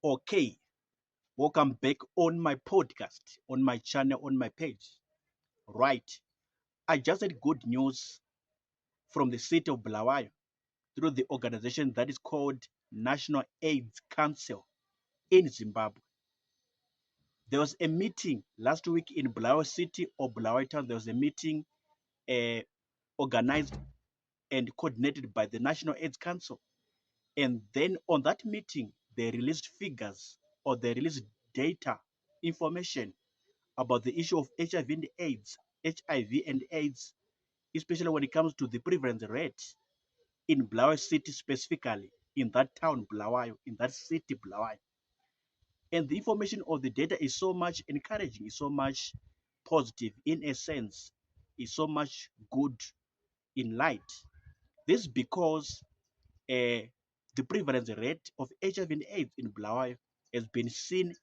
Okay, welcome back on my podcast, on my channel, on my page. Right, I just had good news from the city of Bulawayo through the organization that is called National AIDS Council in Zimbabwe. There was a meeting last week in Bulawayo City or Bulawayo Town. There was a meeting uh, organized and coordinated by the National AIDS Council. And then on that meeting, they released figures or they released data, information about the issue of HIV and AIDS, especially when it comes to the prevalence rate in Bulawayo City specifically, in that town Bulawayo, in that city Bulawayo. And the information of the data is so much encouraging, is so much positive in a sense, is so much good in light. This is because the prevalence rate of HIV and AIDS in Bulawayo has been seen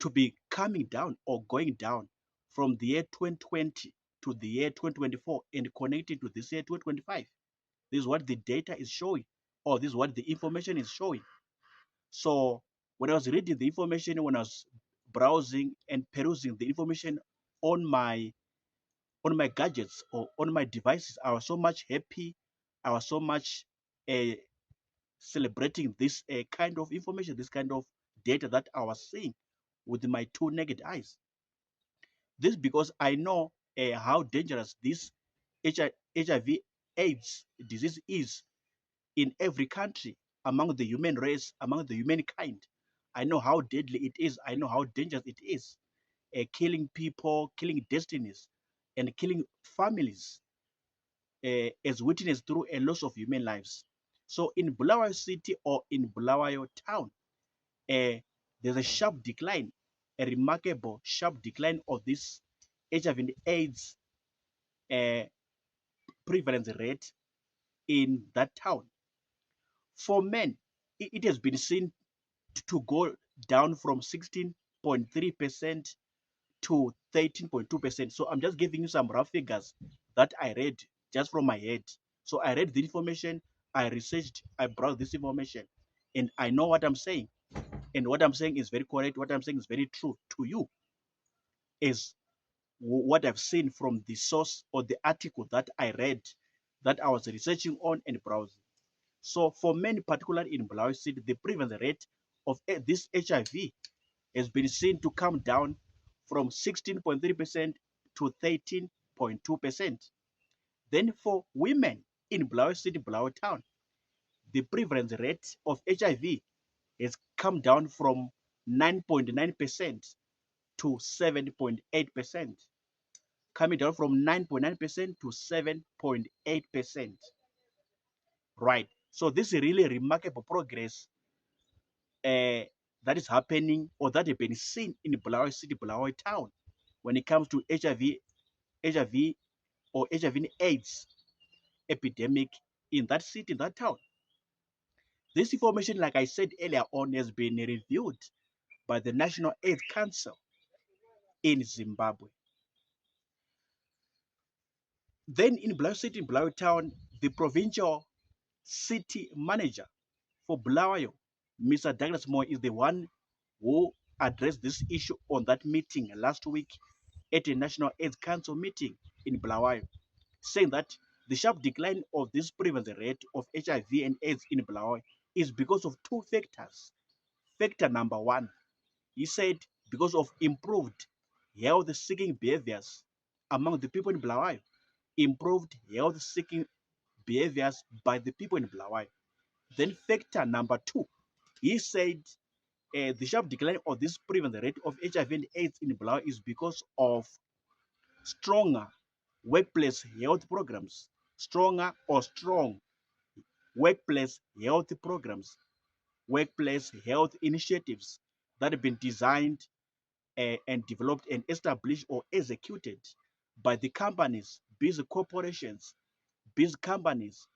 to be coming down or going down from the year 2020 to the year 2024 and connecting to this year 2025. This is what the data is showing, or this is what the information is showing. So when I was reading the information, when I was browsing and perusing the information on my gadgets or on my devices, I was so much happy. I was so much uh, celebrating this kind of information, this kind of data that I was seeing with my two naked eyes. This because I know how dangerous this HIV AIDS disease is in every country, among the human race, among the humankind. I know how deadly it is. I know how dangerous it is, killing people, killing destinies, and killing families, as witnessed through a loss of human lives. So in Bulawayo City or in Bulawayo Town, uh, there's a sharp decline, a remarkable sharp decline of this HIV and AIDS uh, prevalence rate in that town. For men, it has been seen to go down from 16.3% to 13.2%. So I'm just giving you some rough figures that I read just from my head. So I read the information, I researched, I browsed this information, and I know what I'm saying. And what I'm saying is very correct. What I'm saying is very true to you, is what I've seen from the source or the article that I read, that I was researching on and browsing. So for men, particularly in Bulawayo City, the prevalence rate of this HIV has been seen to come down from 16.3% to 13.2%. Then for women in Bulawayo City, Bulawayo Town, the prevalence rate of HIV has come down from 9.9% to 7.8%, coming down from 9.9% to 7.8%. Right. So this is really remarkable progress uh, that is happening or that has been seen in Bulawayo City, Bulawayo Town when it comes to HIV or HIV and AIDS epidemic in that city, in that town. This information, like I said earlier on, has been reviewed by the National AIDS Council in Zimbabwe. Then in Bulawayo City, in Bulawayo Town, the provincial city manager for Bulawayo, Mr. Douglas Moore, is the one who addressed this issue on that meeting last week at a National AIDS Council meeting in Bulawayo, saying that the sharp decline of this prevalence rate of HIV and AIDS in Bulawayo is because of two factors. Factor number one, he said, because of improved health seeking behaviors among the people in Bulawayo, improved health seeking behaviors by the people in Bulawayo. Then factor number two, he said the sharp decline of this prevalence rate of HIV and AIDS in Bulawayo is because of stronger workplace health programs, stronger or strong workplace health programs, workplace health initiatives that have been designed and developed and established or executed by the companies, busy corporations, busy companies,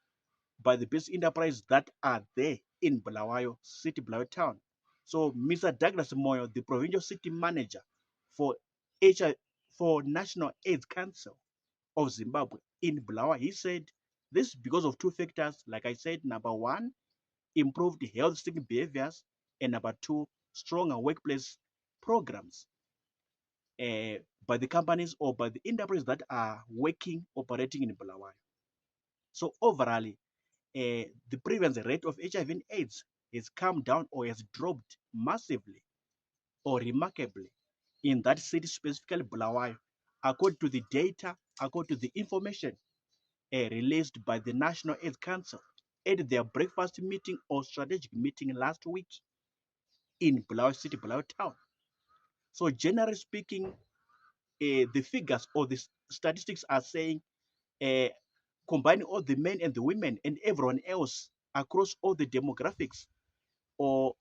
by the business enterprise that are there in Bulawayo City, Bulawayo Town. So Mr. Douglas Moyo, the provincial city manager for HI, for National AIDS Council of Zimbabwe in Bulawayo, he said this is because of two factors. Like I said, number one, improved health seeking behaviors, and number two, stronger workplace programs by the companies or by the enterprises that are operating in Bulawayo. So overall, the prevalence rate of HIV and AIDS has come down or has dropped massively or remarkably in that city, specifically Bulawayo, according to the data, according to the information released by the National AIDS Council at their breakfast meeting or strategic meeting last week in Bulawayo City, Bulawayo Town. So generally speaking, the figures or the statistics are saying uh, combining all the men and the women and everyone else across all the demographics or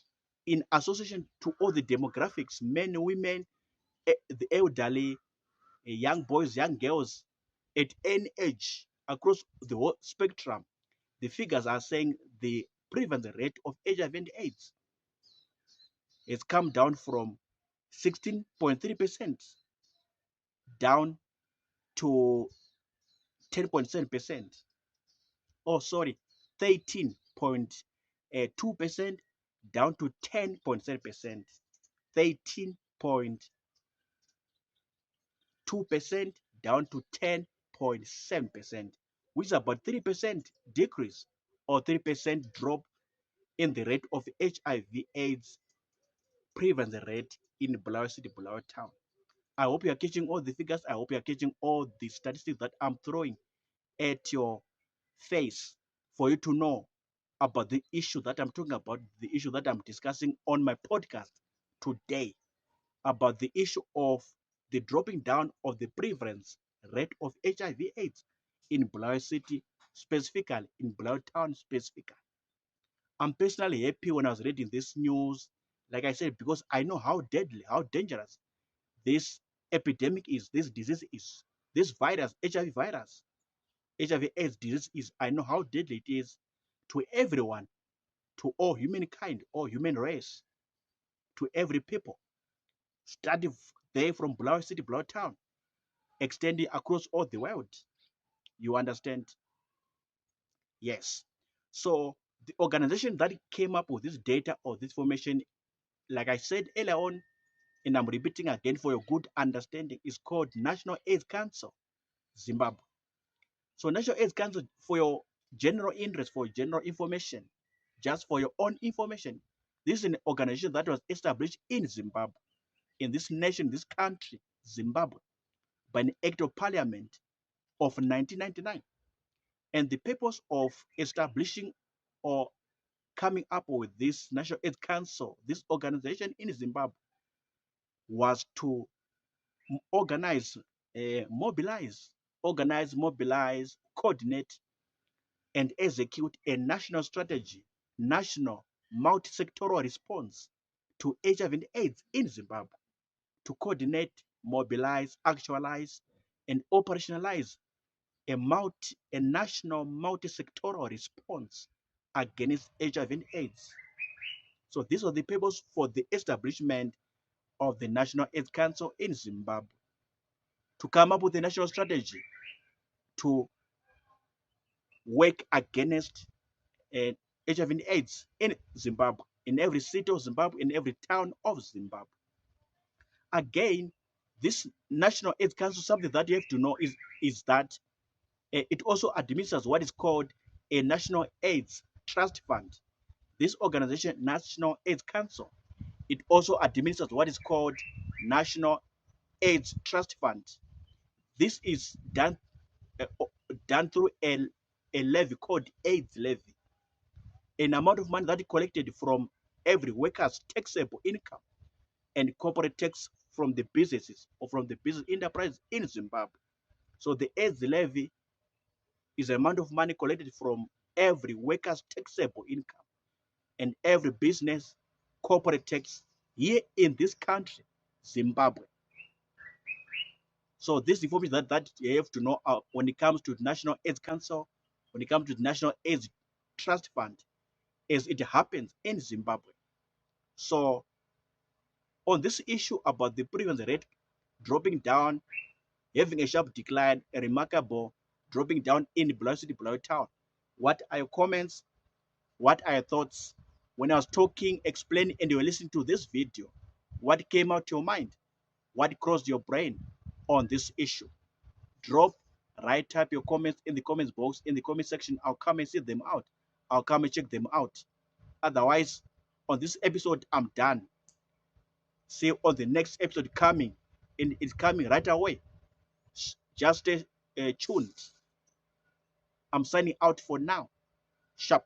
in association to all the demographics, men, women, the elderly, young boys, young girls, at any age across the whole spectrum, the figures are saying the prevalence rate of HIV and AIDS has come down from 16.3% down to 10.7%. Oh, sorry, 13.2% down to 10.7%. 13.2% down to 10.7%, which is about 3% decrease or 3% drop in the rate of HIV/AIDS prevalence rate in Bulawayo City, Bulawayo Town. I hope you are catching all the figures. I hope you are catching all the statistics that I'm throwing at your face for you to know about the issue that I'm talking about, the issue that I'm discussing on my podcast today, about the issue of the dropping down of the prevalence rate of HIV/AIDS in Bulawayo City, specifically in Bulawayo Town specifically. I'm personally happy when I was reading this news, like I said, because I know how deadly, how dangerous this epidemic is, this disease is, this virus, HIV virus, HIV/AIDS disease is. I know how deadly it is to everyone, to all humankind, all human race, to every people. Starting there from Bulawayo City, Bulawayo Town, extending across all the world. You understand? Yes. So the organization that came up with this data or this information, like I said earlier on, and I'm repeating again for your good understanding, is called National AIDS Council, Zimbabwe. So National AIDS Council, for your general interest, for general information, just for your own information, this is an organization that was established in Zimbabwe, in this nation, this country, Zimbabwe, by an act of parliament of 1999. And the purpose of establishing or coming up with this National AIDS Council, this organization in Zimbabwe, was to organize, mobilize, coordinate, and execute a national strategy, national multi-sectoral response to HIV and AIDS in Zimbabwe, to coordinate, mobilize, actualize, and operationalize a national multi-sectoral response against HIV and AIDS. So this was the purpose for the establishment of the National AIDS Council in Zimbabwe, to come up with a national strategy to work against HIV and AIDS in Zimbabwe, in every city of Zimbabwe, in every town of Zimbabwe. Again, this National AIDS Council, something that you have to know is that it also administers what is called a National AIDS Trust Fund. This organization, National AIDS Council, it also administers what is called National AIDS Trust Fund. This is uh, done through a levy called AIDS levy, an amount of money that is collected from every worker's taxable income and corporate tax from the businesses or from the business enterprise in Zimbabwe. So the AIDS levy is an amount of money collected from every worker's taxable income and every business corporate tax here in this country, Zimbabwe. So this information that you have to know when it comes to the National AIDS Council, when it comes to the National AIDS Trust Fund, as it happens in Zimbabwe. So on this issue about the prevalence rate dropping down, having a sharp decline, a remarkable dropping down in Bulawayo City, Bulawayo Town, what are your comments? What are your thoughts? When I was talking, explaining, and you were listening to this video, what came out your mind? What crossed your brain on this issue? Drop, write, type your comments in the comments box, in the comment section. I'll come and see them out. I'll come and check them out. Otherwise, on this episode, I'm done. See you on the next episode coming, and it's coming right away. Just stay tuned. I'm signing out for now. Sharp.